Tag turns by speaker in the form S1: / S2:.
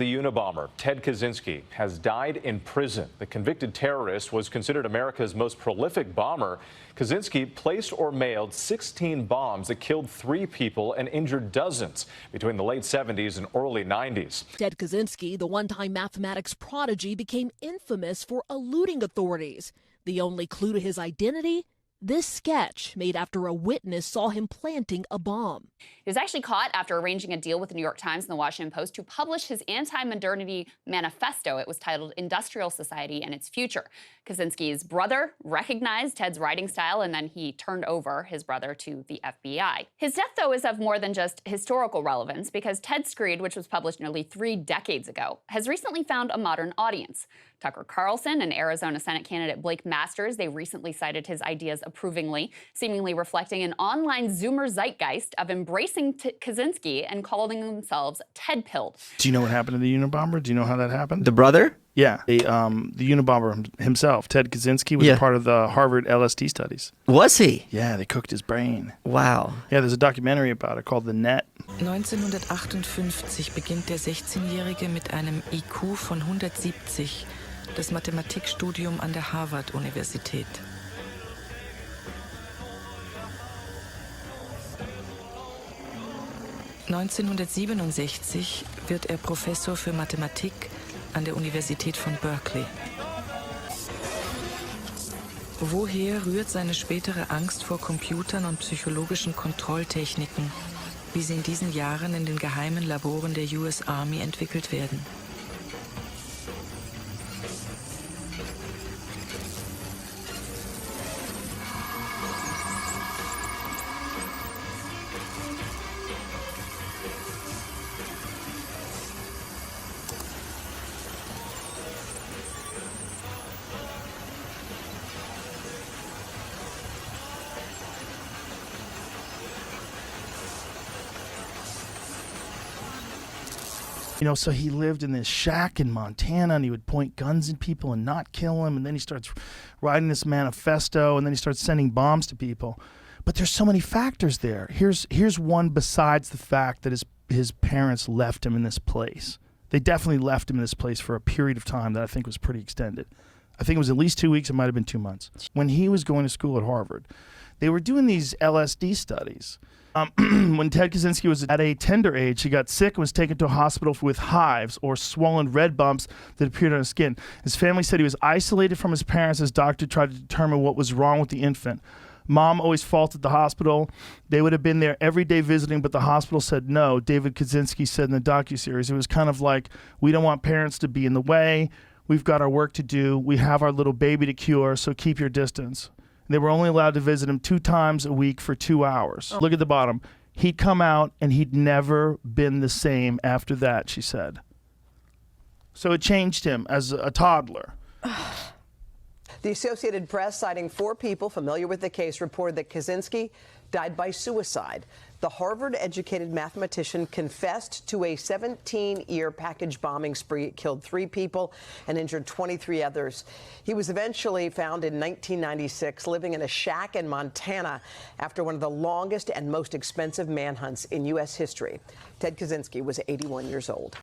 S1: The Unabomber, Ted Kaczynski, has died in prison. The convicted terrorist was considered America's most prolific bomber. Kaczynski placed or mailed 16 bombs that killed 3 people and injured dozens between the late 70s and early 90s.
S2: Ted Kaczynski, the one-time mathematics prodigy, became infamous for eluding authorities. The only clue to his identity? This sketch, made after a witness saw him planting a bomb.
S3: He was actually caught after arranging a deal with the New York Times and the Washington Post to publish his anti-modernity manifesto. It was titled Industrial Society and Its Future. Kaczynski's brother recognized Ted's writing style, and then he turned over his brother to the FBI. His death, though, is of more than just historical relevance, because Ted's Screed, which was published nearly 3 decades ago, has recently found a modern audience. Tucker Carlson and Arizona Senate candidate Blake Masters, they recently cited his ideas approvingly, seemingly reflecting an online Zoomer zeitgeist of embracing Kaczynski and calling themselves Ted-pilled.
S4: Do you know what happened to the Unabomber? Do you know how that happened?
S5: The brother?
S4: Yeah. The Unabomber himself, Ted Kaczynski, was a part of the Harvard LSD studies.
S5: Was he?
S4: Yeah, they cooked his brain.
S5: Wow.
S4: Yeah, there's a documentary about it called The Net.
S6: 1958 beginnt der 16-Jährige mit einem IQ von 170 das Mathematikstudium an der Harvard-Universität. (1967) wird er Professor für Mathematik an der Universität von Berkeley. Woher rührt seine spätere Angst vor Computern und psychologischen Kontrolltechniken, wie sie in diesen Jahren in den geheimen Laboren der US Army entwickelt werden?
S4: You know, so he lived in this shack in Montana, and he would point guns at people and not kill them. And then he starts writing this manifesto, and then he starts sending bombs to people. But there's so many factors there. Here's one besides the fact that his parents left him in this place. They definitely left him in this place for a period of time that I think was pretty extended. I think it was at least 2 weeks. It might have been 2 months. When he was going to school at Harvard, they were doing these LSD studies. When Ted Kaczynski was at a tender age, he got sick and was taken to a hospital with hives or swollen red bumps that appeared on his skin. His family said he was isolated from his parents as doctor tried to determine what was wrong with the infant. Mom always faulted the hospital. They would have been there every day visiting, but the hospital said no. David Kaczynski said in the docuseries, it was kind of like, we don't want parents to be in the way. We've got our work to do. We have our little baby to cure, so keep your distance. They were only allowed to visit him 2 times a week for 2 hours. Look at the bottom. He'd come out and he'd never been the same after that, she said. So it changed him as a toddler.
S7: The Associated Press, citing 4 people familiar with the case, reported that Kaczynski died by suicide. The Harvard-educated mathematician confessed to a 17-year package bombing spree. It killed 3 people and injured 23 others. He was eventually found in 1996 living in a shack in Montana after one of the longest and most expensive manhunts in U.S. history. Ted Kaczynski was 81 years old.